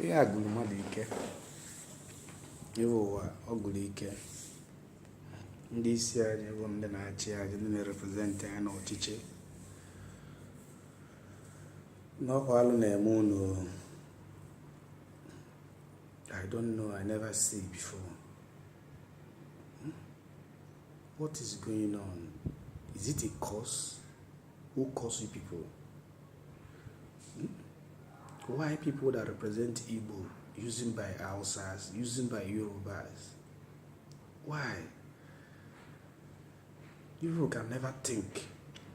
Ihe a gụrụ mmadụ ike. Ihe ụwa ọ gụrụ ike. Ndị isi anyị bụ ndị na-achị anyị, ndị na-represent anyị n'ọchịchị. N'ọkwa alụ na-eme unu, I don't know, I never see before. What is going on? Is it a curse? Who curse you people? Why people that represent Igbo using by Hausas, using by Yorubas? Why? You can never think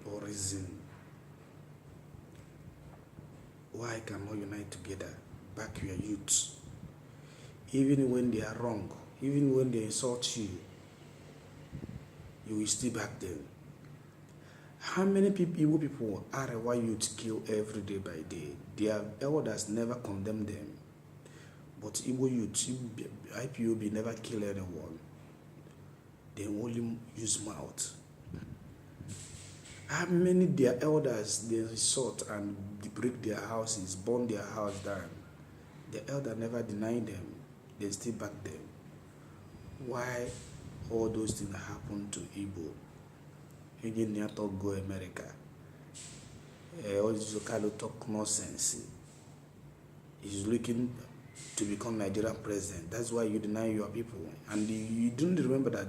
or reason. Why cannot unite together, back your youth? Even when they are wrong, even when they insult you, you will still back them. How many Igbo people are why youth kill every day by day? Their elders never condemn them. But Igbo youth, IPOB never kill anyone. They only use mouth. How many their elders they resort and break their houses, burn their house down? The elder never deny them. They still back them. Why all those things happen to Igbo? Engineer talk go America. All this kind of talk nonsense. He's looking to become Nigerian president. That's why you deny your people. And you don't remember that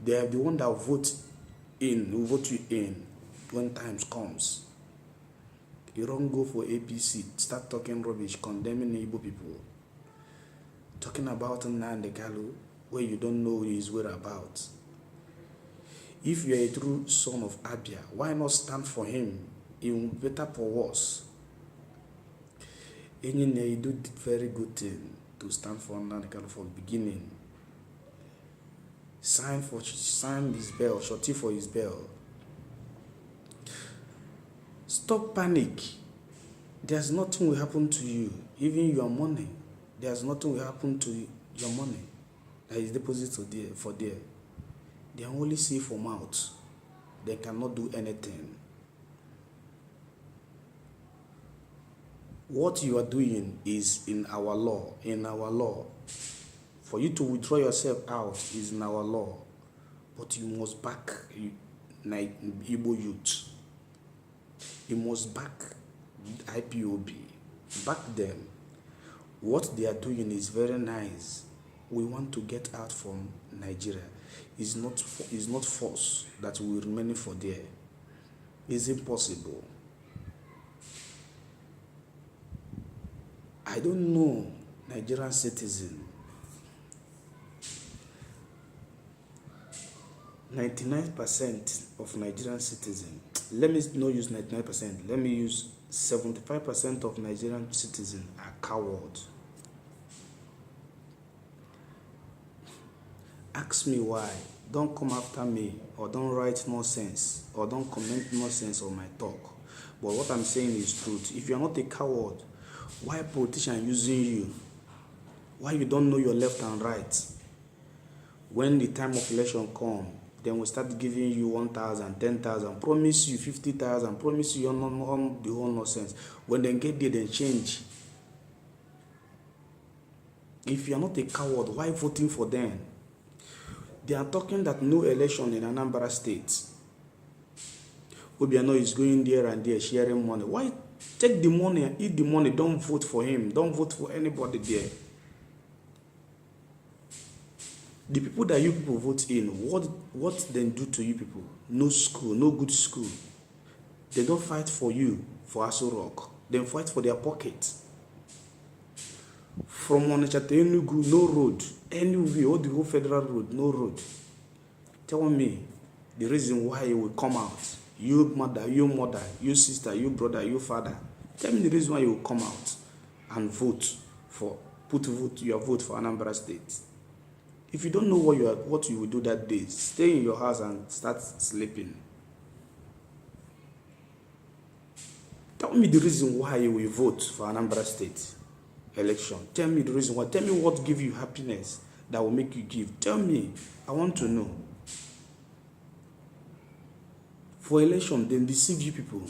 they are the one that vote in, who vote you in when times comes. You don't go for APC, start talking rubbish, condemning Igbo people. Talking about Nnamdi Kanu, where you don't know his whereabouts. If you are a true son of Abia, why not stand for him? Even better for worse. You do very good thing to stand for Nnamdi Kanu from the beginning. Sign his bail, shorty for his bail. Stop panic. There's nothing will happen to you, even your money. There's nothing will happen to your money that is deposited for there. They only see for mouth. They cannot do anything. What you are doing is in our law. In our law. For you to withdraw yourself out is in our law. But you must back Igbo youth. You must back IPOB. Back them. What they are doing is very nice. We want to get out from Nigeria. It's not force that we will remain for there. It's impossible. I don't know Nigerian citizen. 99% of Nigerian citizens. Let me not use 99%. Let me use 75% of Nigerian citizens are cowards. Ask me why. Don't come after me, or don't write nonsense, or don't comment nonsense on my talk. But what I'm saying is truth. If you're not a coward, why politician using you? Why you don't know your left and right? When the time of election come, then we start giving you 1,000, 10,000, promise you 50,000, promise you on the whole nonsense. When they get there, they change. If you're not a coward, why voting for them? They are talking that no election in Anambra State. Obiano is going there and there sharing money. Why take the money and eat the money? Don't vote for him. Don't vote for anybody there. The people that you people vote in, what they do to you people? No school, no good school. They don't fight for you, for Aso Rock. They fight for their pocket. From Onitsha to Enugu, no road. Anywhere, all the whole federal road, no road. Tell me the reason why you will come out. You mother, you sister, you brother, you father. Tell me the reason why you will come out and vote for, your vote for Anambra State. If you don't know what you will do that day, stay in your house and start sleeping. Tell me the reason why you will vote for Anambra State election. Tell me the reason why. Tell me what gives you happiness that will make you give. Tell me. I want to know. For election, they deceive you people.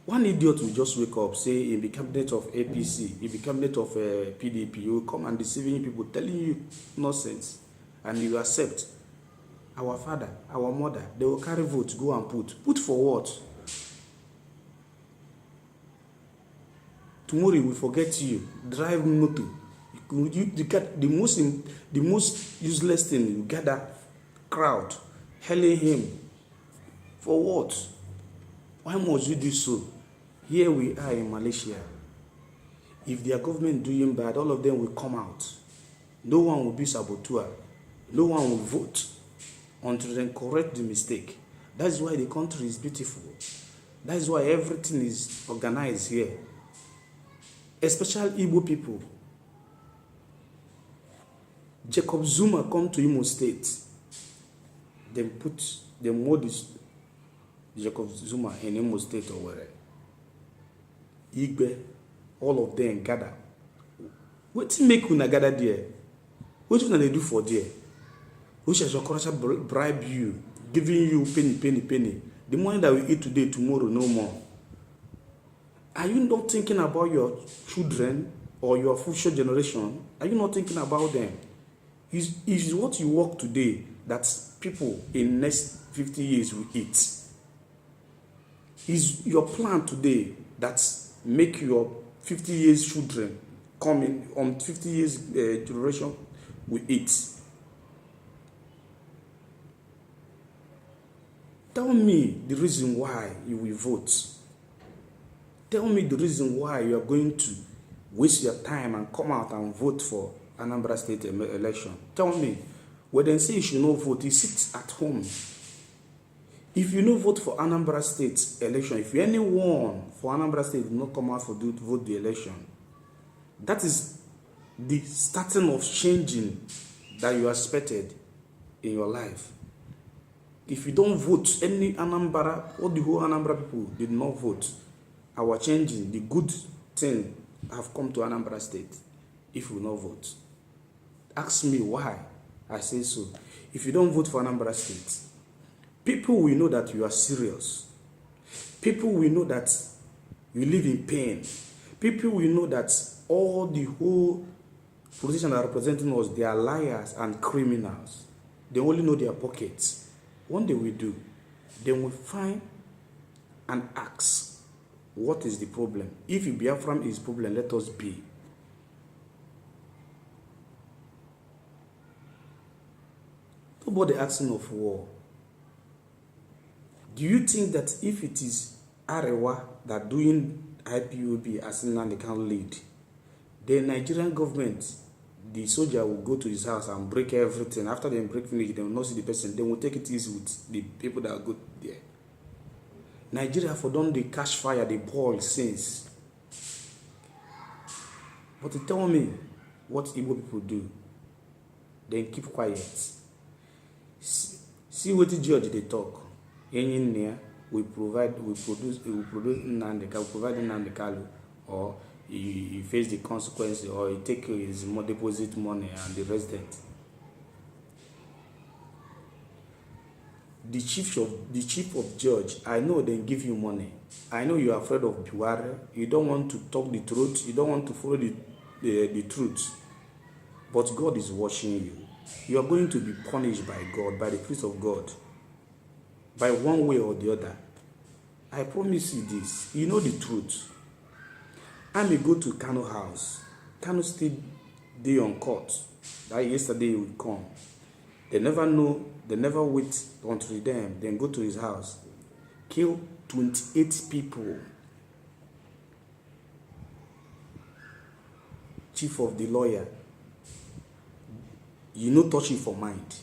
One idiot will just wake up, say in the cabinet of APC, in the cabinet of PDP, he will come and deceiving people, telling you nonsense, and you accept. Our father, our mother, they will carry votes, go and put. Put for what? Tomorrow we forget you. Drive motor. You get the most useless thing. You gather crowd, hailing him. For what? Why must you do so? Here we are in Malaysia. If their government doing bad, all of them will come out. No one will be saboteur. No one will vote until they correct the mistake. That's why the country is beautiful. That's why everything is organized here. Especially Igbo people. Jacob Zuma come to Imo State. They mold Jacob Zuma in Imo State or wherever. Igbe, all of them gather. What make una gather there? What do they do for there? Which is your bribe you, giving you penny. The money that we eat today, tomorrow, no more. Are you not thinking about your children or your future generation? Are you not thinking about them? Is what you work today that people in next 50 years will eat? Is your plan today that make your 50 years children come in on 50 years generation will eat? Tell me the reason why you will vote. Tell me the reason why you are going to waste your time and come out and vote for Anambra State election. Tell me. When they say you should not vote, you sit at home. If you no vote for Anambra State election, if anyone for Anambra State did not come out for vote the election, that is the starting of changing that you expected in your life. If you don't vote, any Anambra, all the whole Anambra people did not vote, our changing, the good thing have come to Anambra State if you not vote. Ask me why I say so. If you don't vote for Anambra State, people will know that you are serious. People will know that you live in pain. People will know that all the whole politicians that are representing us, they are liars and criminals. They only know their pockets. One day we do, then we find and ask, what is the problem? If Biafran is problem, let us be. Nobody asking of war. Do you think that if it is Arewa that doing IPOB as Nnamdi Kanu lead, the Nigerian government, the soldier will go to his house and break everything. After they break finish, they will not see the person. They will take it easy with the people that are good there. Nigeria for done the catch fire, the ball since. But to tell me what Igbo people do, then keep quiet. See what the judge they talk. We provide Nnamdi Kanu, or he face the consequences, or he take his deposit money and the resident. The chief of judge, I know they give you money. I know you are afraid of Buhari. You don't want to talk the truth. You don't want to follow the truth. But God is watching you. You are going to be punished by God, by the grace of God, by one way or the other. I promise you this. You know the truth. I may go to Kanu house. Kanu stayed day on court. That yesterday he would come. They never know. They never wait until them. Then go to his house. Kill 28 people. Chief of the lawyer. You no touch it for mind.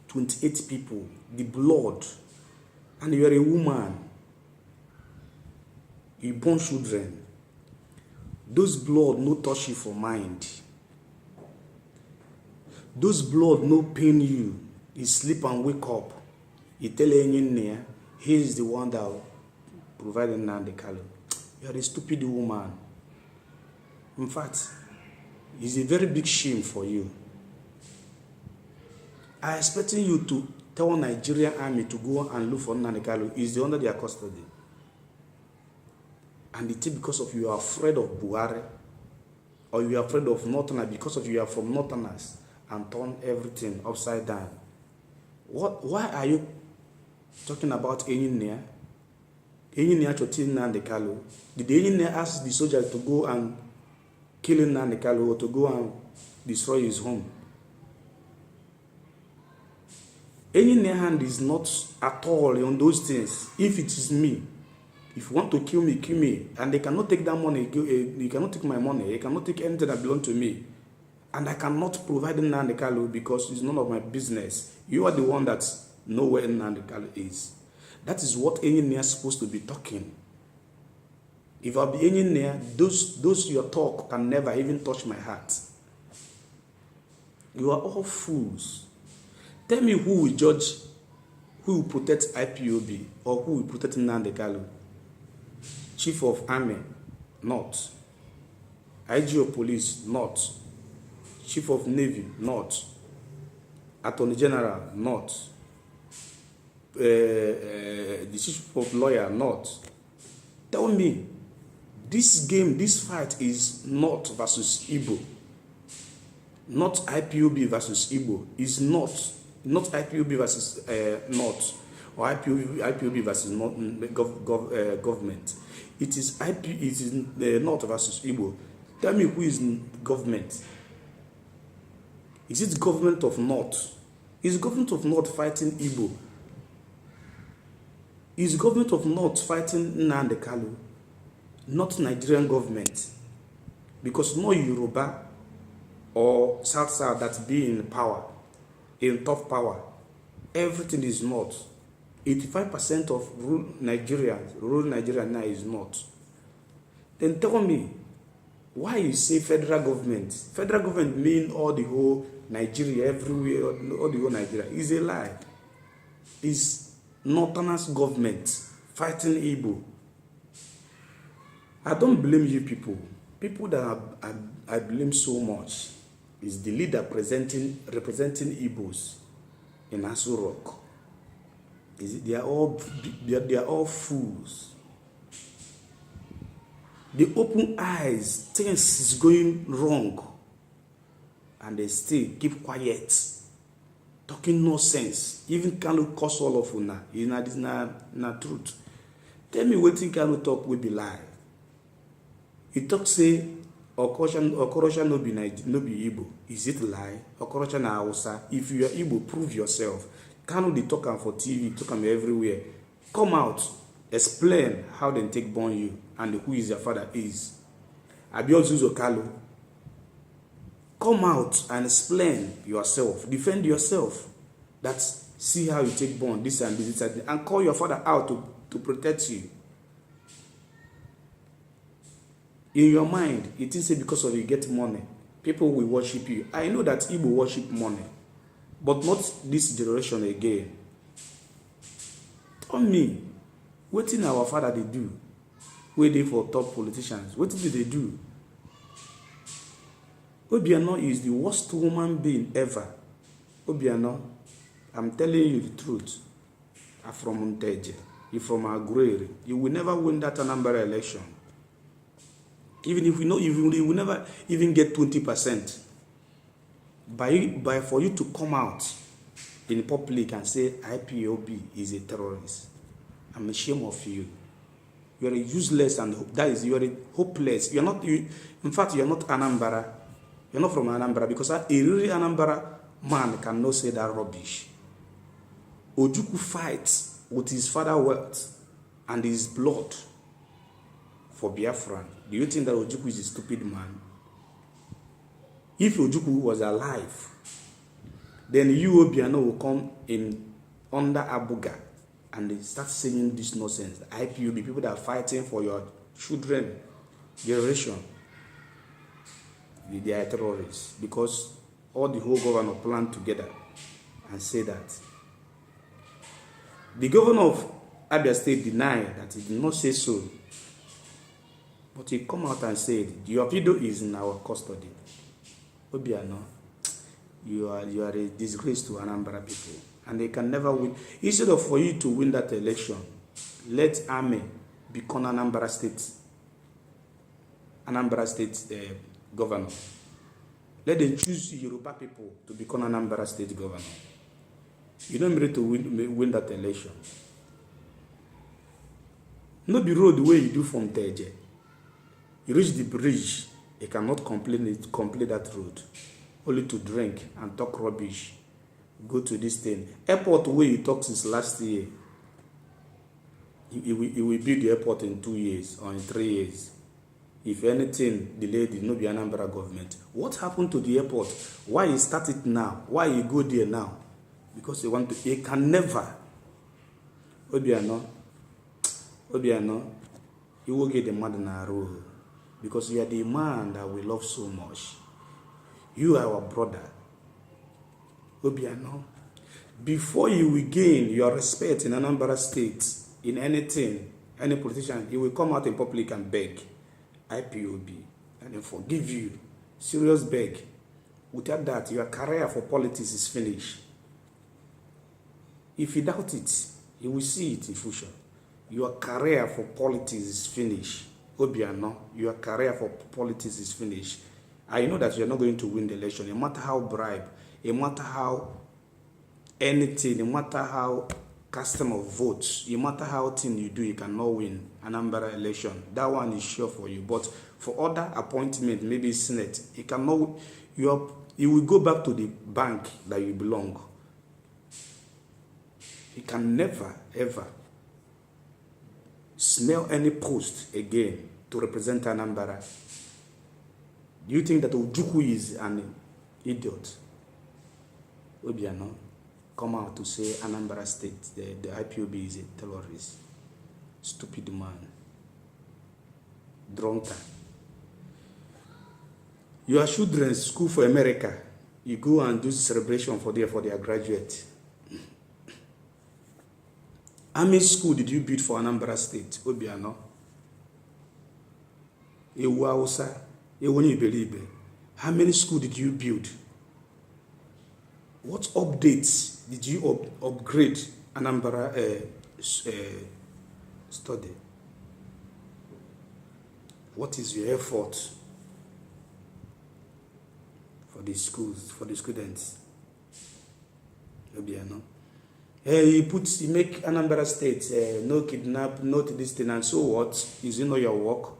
28 people. The blood. And you are a woman. You born children. Those blood no touch you for mind. Those blood no pain you. You sleep and wake up. You tell anyone he is the one that provided Nnamdi Kanu. You are a stupid woman. In fact, it's a very big shame for you. I expecting you to tell Nigerian army to go and look for Nnamdi Kanu. Is under their custody. And it's because of you are afraid of Buhari, or you are afraid of Northerners because of you are from Northerners, and turn everything upside down. Why are you talking about Engineer? Engineer Chotin Nnamdi Kanu. Did the engineer ask the soldier to go and kill Nnamdi Kanu or to go and destroy his home? Engineer hand is not at all on those things. If it is me, if you want to kill me, kill me. And they cannot take that money. You cannot take my money. They cannot take anything that belongs to me. And I cannot provide Nnamdi Kanu because it's none of my business. You are the one that know where Nnamdi Kanu is. That is what engineer is supposed to be talking. If I be engineer, those your talk can never even touch my heart. You are all fools. Tell me who will judge, who will protect IPOB, or who will protect Nnamdi Kanu? Chief of Army, not. IG of Police, not. Chief of Navy, not. Attorney General, not. The Chief of Lawyer, not. Tell me, this game, this fight is North versus Igbo. Not IPOB versus Igbo. Is not IPOB versus North, or IPOB versus government. It is North versus Igbo. Tell me who is government. Is it government of North? Is government of North fighting Igbo? Is government of North fighting Nnamdi Kanu? Not Nigerian government. Because no Yoruba or South that be in power, in top power. Everything is North. 85% of rural Nigeria now is North. Then tell me, why you say federal government? Federal government mean all the whole Nigeria, everywhere, all the whole Nigeria. It's a lie. It's Northerners government fighting Igbo. I don't blame you people. People that I blame so much is the leader representing Igbos in Aso Rock. They are all fools. They open eyes, things is going wrong, and they still keep quiet, talking nonsense. Even Kanu curse all of una. This na truth. Tell me wetin Kanu talk will be lie. He talk say Okorocha no be Igbo. Is it lie? Okorocha na Hausa. If you are Igbo, prove yourself. Kanu dey talk am for TV, talk am everywhere. Come out, explain how they take born you and who is your father is. Abiozuzo Kalu. Come out and explain yourself. Defend yourself. That's see how you take born this and this and call your father out to protect you. In your mind, you think say because of you get money, people will worship you. I know that Igbo worship money, but not this generation again. Tell me, wetin our father they do? Wey dey for top politicians, wetin do they do? Obiano is the worst human being ever. Obiano, I'm telling you the truth. I'm from Nteje. You're from Agurere. You will never win that Anambra election. Even if we know, you will never even get 20%. By for you to come out in public and say IPOB is a terrorist, I'm ashamed of you. You are useless and that is you are hopeless. You are not. In fact, you are not Anambra. You are not from Anambra because a really Anambra man cannot say that rubbish. Ojukwu fights with his father's wealth and his blood for Biafran. Do you think that Ojukwu is a stupid man? If Ojukwu was alive, then you, Obiano, will come in under Abuga and they start saying this nonsense. The IPOB, people that are fighting for your children, generation, they are terrorists because all the whole governor planned together and say that. The governor of Abia State denied that he did not say so. But he come out and said, your video is in our custody. Obiano, you are a disgrace to Anambra people. And they can never win. Instead of for you to win that election, let Army become Anambra State Anambra State governor. Let them choose Yoruba people to become Anambra State governor. You don't need to win that election. No be road where you do from Teje. You reach the bridge, you cannot complete that road. Only to drink and talk rubbish. Go to this thing. Airport where you talk since last year. You will build the airport in 2 years or in 3 years. If anything delayed, it no be Anambra government. What happened to the airport? Why you start it now? Why you go there now? Because they want to. They can never. Obiano, you will get the man in a row. Because you are the man that we love so much. You are our brother. Obiano, before you will gain your respect in Anambra State, in anything, any politician, he will come out in public and beg IPOB and then forgive you. Serious beg. Without that, your career for politics is finished. If you doubt it, you will see it in future. Your career for politics is finished. Obiano, your career for politics is finished. I know that you are not going to win the election, no matter how bribe, no matter how anything, no matter how custom of votes, no matter how thing you do, you cannot win Anambra election. That one is sure for you. But for other appointment, maybe Senate, you cannot. You will go back to the bank that you belong. You can never ever smell any post again to represent Anambra. Do you think that Ojukwu is an idiot? Obiano come out to say Anambra State, the IPOB is a terrorist. Stupid man. Drunkard. Your children's school for America, you go and do celebration for their graduate. How many school did you build for Anambra State? Obiano. How many school did you build? What updates did you upgrade Anambra study? What is your effort for the schools, for the students? Obiano. He make Anambra State no kidnap, no this thing, and so what? Is it not your work?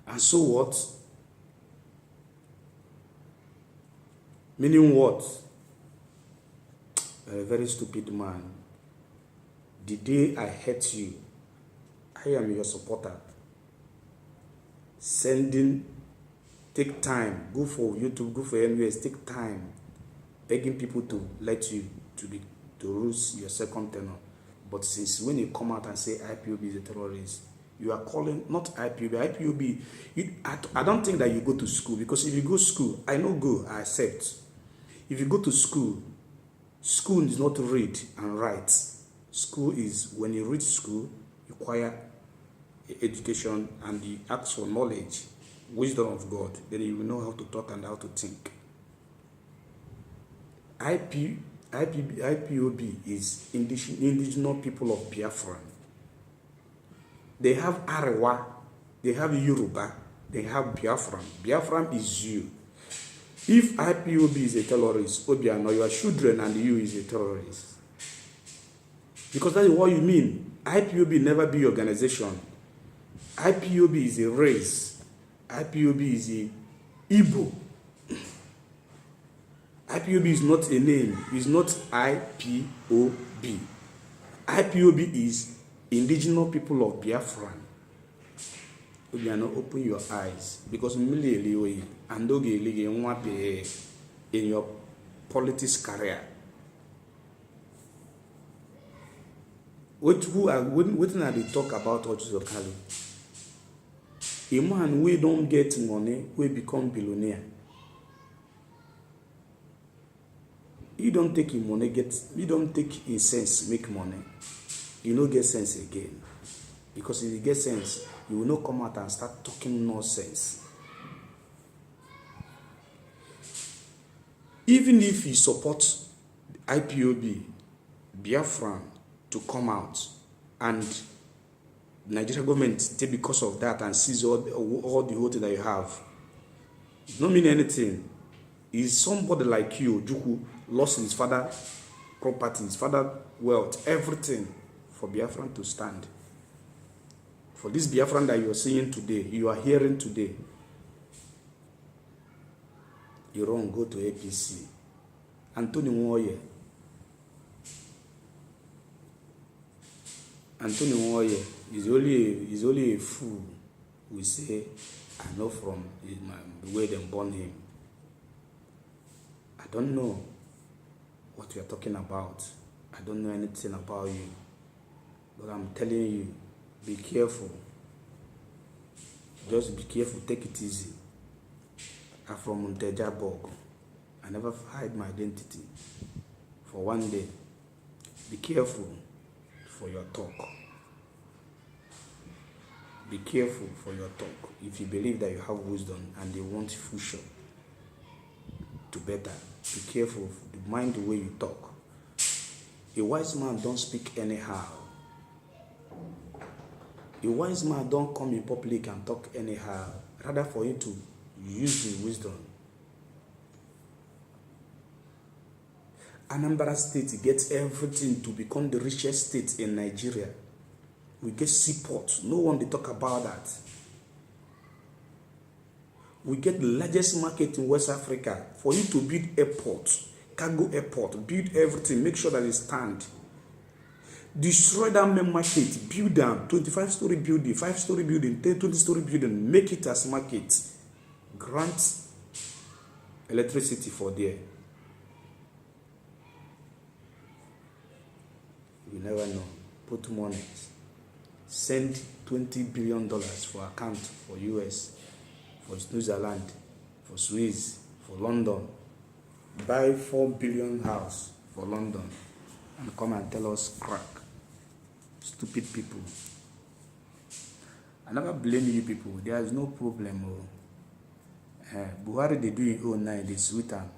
And so what? Meaning what? A very stupid man. The day I hate you, I am your supporter. Take time, go for YouTube, go for NUS, take time, begging people to let you to lose your second tenor. But since when you come out and say IPOB is a terrorist, you are calling not IPOB. I don't think that you go to school, because if you go to school, I know go, I accept. If you go to school, school is not read and write. School is when you read school, you acquire education and you ask for knowledge, wisdom of God. Then you will know how to talk and how to think. IPOB is indigenous people of Biafran. They have Arewa, they have Yoruba, they have Biafran. Biafran is you. If IPOB is a terrorist, Obiano, your children and you is a terrorist. Because that is what you mean. IPOB never be organization. IPOB is a race. IPOB is a Igbo. IPOB is not a name. It's not IPOB. IPOB is indigenous people of Biafran. Obiano, open your eyes, because in your politics career. What are they talk about Ojuzokali? A man we don't get money, we become billionaire. You don't take him money, you don't take his sense, make money. You don't get sense again. Because if you get sense, you will not come out and start talking nonsense. Even if you support IPOB, Biafran, to come out and The Nigerian government take because of that and seize all the whole thing that you have. It don't mean anything. Is somebody like you, Juku, lost his father property, his father wealth, everything for Biafran to stand. For this Biafran that you are seeing today, you are hearing today, you don't go to APC. Anthony Nwoye is only a fool who say, I know from the way they born him. I don't know what you are talking about. I don't know anything about you. But I'm telling you, be careful. Just be careful, take it easy. I'm from Montejabog. I never hide my identity. For one day, be careful for your talk. Be careful for your talk. If you believe that you have wisdom and they want future to better, be careful. Mind the way you talk. A wise man don't speak anyhow. A wise man don't come in public and talk anyhow. Rather for you to use the wisdom. Anambra State gets everything to become the richest state in Nigeria. We get seaport. No one they talk about that. We get the largest market in West Africa. For you to build airport, cargo airport, build everything, make sure that it stand. Destroy that main market, build them, 25-story building, 5-story building, 20-story building, make it as market. Grant electricity for there. You never know. Put money. Send $20 billion for account for US, for New Zealand, for Swiss, for London. Buy 4 billion house for London and come and tell us crack. Stupid people. I never blame you people. There is no problem. Buhari they do in 09, they sweet them.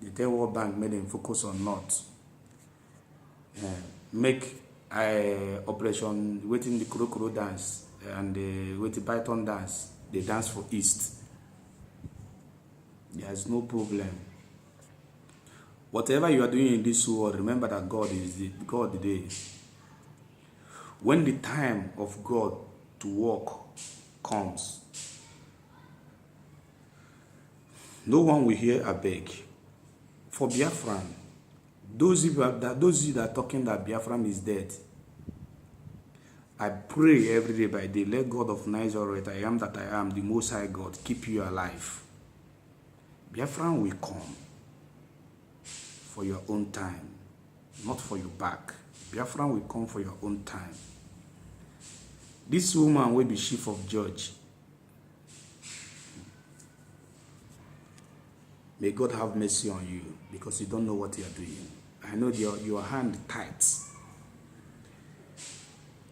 They tell World Bank made them focus on North. Make operation waiting the Kuro dance and the waiting Python dance. They dance for East. There is no problem. Whatever you are doing in this world, remember that God is God today. When the time of God to work comes, no one will hear a beg. For Biafran, those of you that are talking that Biafran is dead, I pray every day by day, let God of Nigeria, I am that I am, the Most High God, keep you alive. Biafran will come for your own time, not for your back. Biafran will come for your own time. This woman will be chief of judge. May God have mercy on you because you don't know what you are doing. I know your hand tight.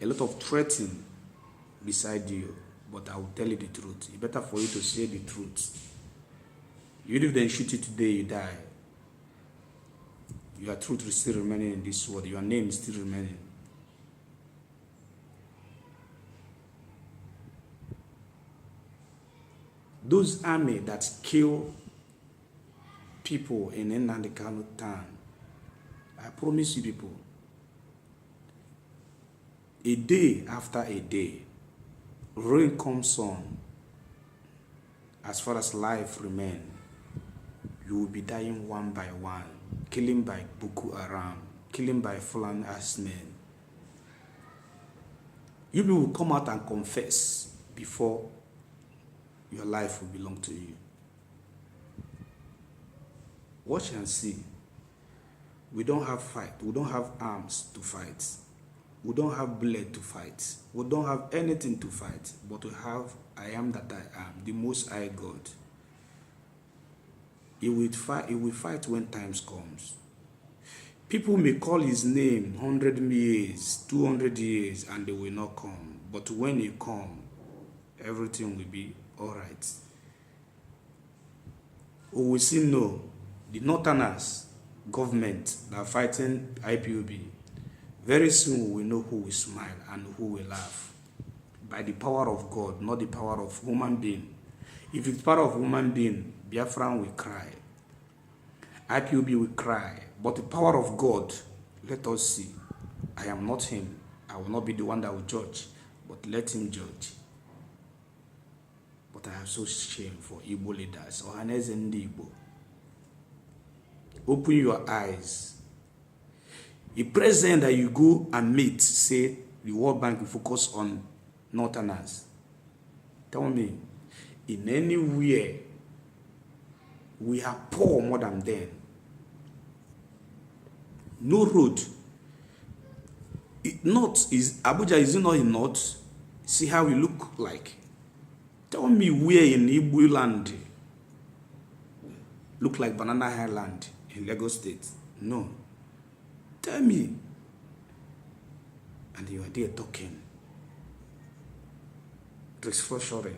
A lot of threatening beside you, but I will tell you the truth. It's better for you to say the truth. You if they shoot you today, you die. Your truth is still remaining in this world. Your name is still remaining. Those army that kill people in Nnamdi Kanu town, I promise you people, a day after a day, rain comes on. As far as life remains, you will be dying one by one, killing by Boko Haram, killing by Fulani Asmen. You people will come out and confess before your life will belong to you. Watch and see. We don't have fight. We don't have arms to fight. We don't have blood to fight. We don't have anything to fight. But we have I am that I am, the Most High God. He will fight when times comes. People may call his name 100 years, 200 years, and they will not come. But when he comes, everything will be all right. We will see no. The Northerners, government, that are fighting IPOB. Very soon we will know who will smile and who will laugh. by the power of God, not the power of human being. If it's power of human being, Biafran will cry. IPOB will cry. But the power of God, let us see. I am not him. I will not be the one that will judge, but let him judge. But I have so shame for Igbo leaders. Ohaneze ndi Igbo. Open your eyes. The president that you go and meet, say the World Bank will focus on Northerners. Tell me, in anywhere, we are poor more than them. No road. North is Abuja, is it not in North? See how we look like. Tell me where in Igbo land look like Banana Highland in Lagos State. No. Tell me. And you are there talking. Restructuring.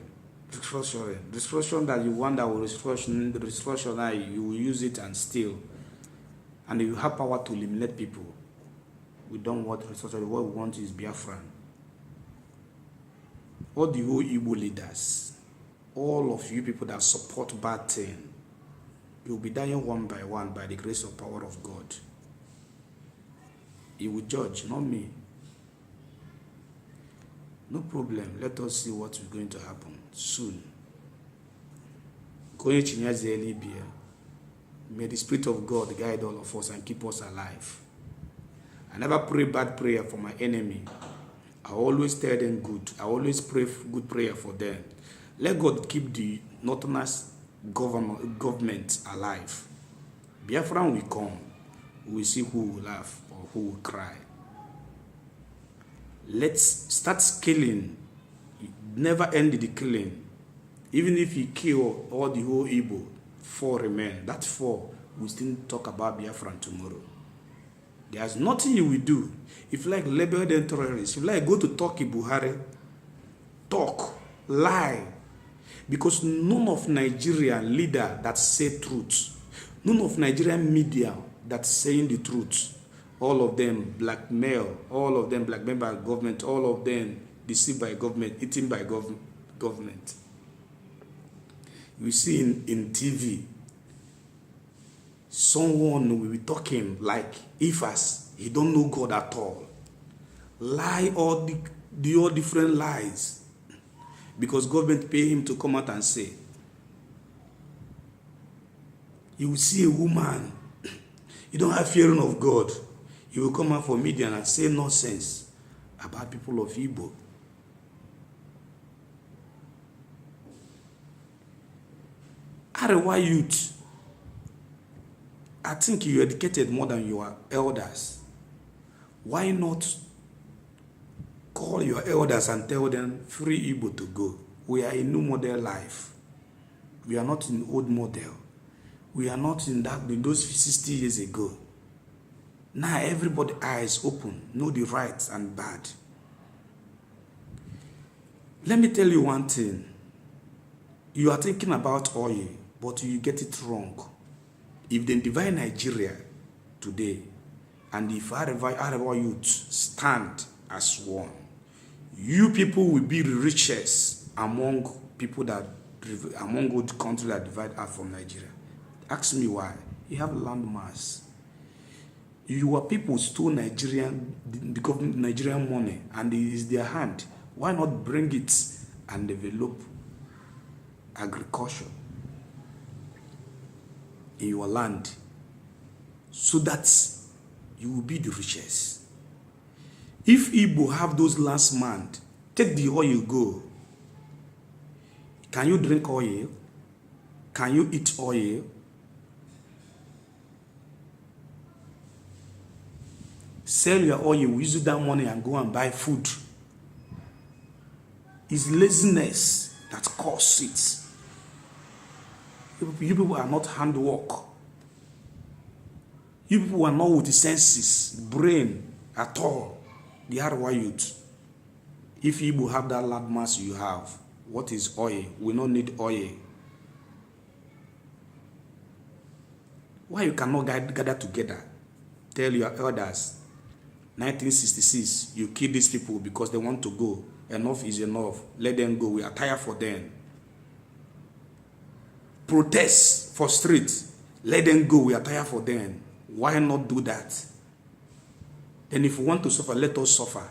Restructuring that you want that will restructure that you will use it and steal. And you have power to eliminate people. We don't want restructuring. What we want is Biafran. All the whole Igbo leaders, all of you people that support bad thing, you'll be dying one by one by the grace and power of God. He will judge, not me. No problem. Let us see what is going to happen soon. May the Spirit of God guide all of us and keep us alive. I never pray bad prayer for my enemy. I always tell them good. I always pray good prayer for them. Let God keep the Northerners government alive. Biafran will come. We will see who will laugh or who will cry. Let's start killing. Never end the killing. Even if you kill all the whole Igbo, 4 remain. That 4, we still talk about Biafran tomorrow. There's nothing you will do. If you like label them terrorists, if you like go to Turkey, Buhari, talk, lie. Because none of Nigerian leader that say truth, none of Nigerian media that's saying the truth, all of them blackmail, all of them blackmail by government, all of them deceived by government, eaten by government. You see in TV, someone will be talking like if as he don't know God at all. Lie all all different lies. Because government pay him to come out and say. You will see a woman, you don't have fearing of God. You will come out for media and say nonsense about people of Igbo. Arewa youth, I think you educated more than your elders. Why not call your elders and tell them free Igbo to go? We are in new model life. We are not in old model. We are not in those 60 years ago. Now everybody eyes open, know the right and bad. Let me tell you one thing. You are thinking about oil, but you get it wrong. If they divide Nigeria today, and if Arewa youth stand as one, you people will be the richest among people that, among good countries that divide out from Nigeria. Ask me why. You have land mass. Your people stole the government Nigerian money, and it is their hand. Why not bring it and develop agriculture in your land so that you will be the richest? If Igbo have those last man, take the oil, go. Can you drink oil? Can you eat oil? Sell your oil, use that money and go and buy food. It's laziness that causes it. You people are not handwork. You people are not with the senses, brain at all. The Arewa youth. If Igbo have that land mass you have, what is oil? We don't need oil. Why you cannot gather together? Tell your elders, 1966, you kill these people because they want to go. enough is enough. Let them go. We are tired for them. Protest for streets. Let them go. We are tired for them. Why not do that? Then if we want to suffer, let us suffer.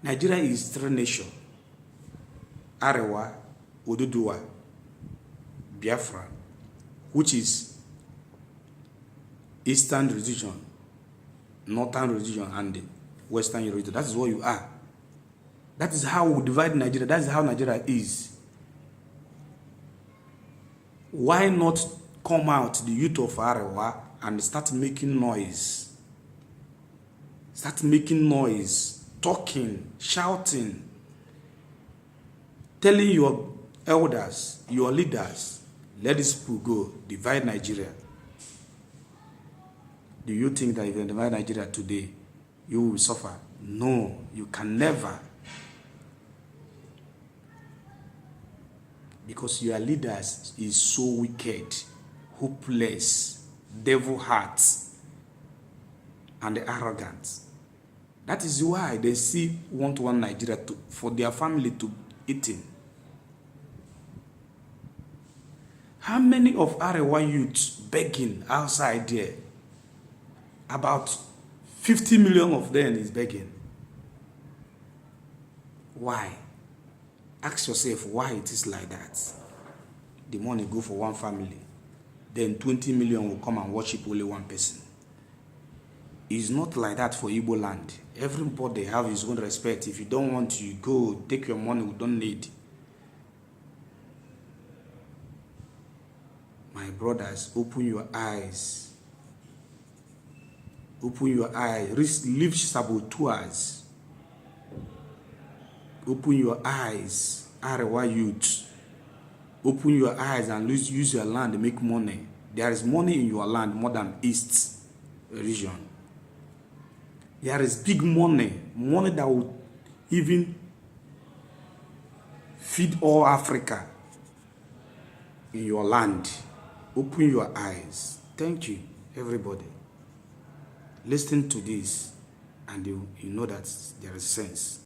Nigeria is three nations. Arewa, Oduduwa, Biafran, which is Eastern region, Northern region, and the Western region. That is what you are. That is how we divide Nigeria. That is how Nigeria is. Why not come out, the youth of Arewa, and start making noise? Start making noise, talking, shouting, telling your elders, your leaders, let these people go, divide Nigeria. Do you think that if you divide Nigeria today, you will suffer? No, you can never. Because your leaders is so wicked, hopeless, devil hearts, and arrogant. That is why they see want Nigeria for their family to eating. How many of Arewa youths begging outside there? About 50 million of them is begging. Why? Ask yourself why it is like that. The money go for one family. Then 20 million will come and worship only one person. It's not like that for Igbo land. Everybody have his own respect. If you don't want to, you go, take your money, we don't need. My brothers, open your eyes. Open your eyes. Leave saboteurs. Open your eyes. Arewa youth. Open your eyes and use your land to make money. There is money in your land more than East region. There is big money. Money that will even feed all Africa in your land. Open your eyes. Thank you, everybody. Listen to this and you know that there is sense.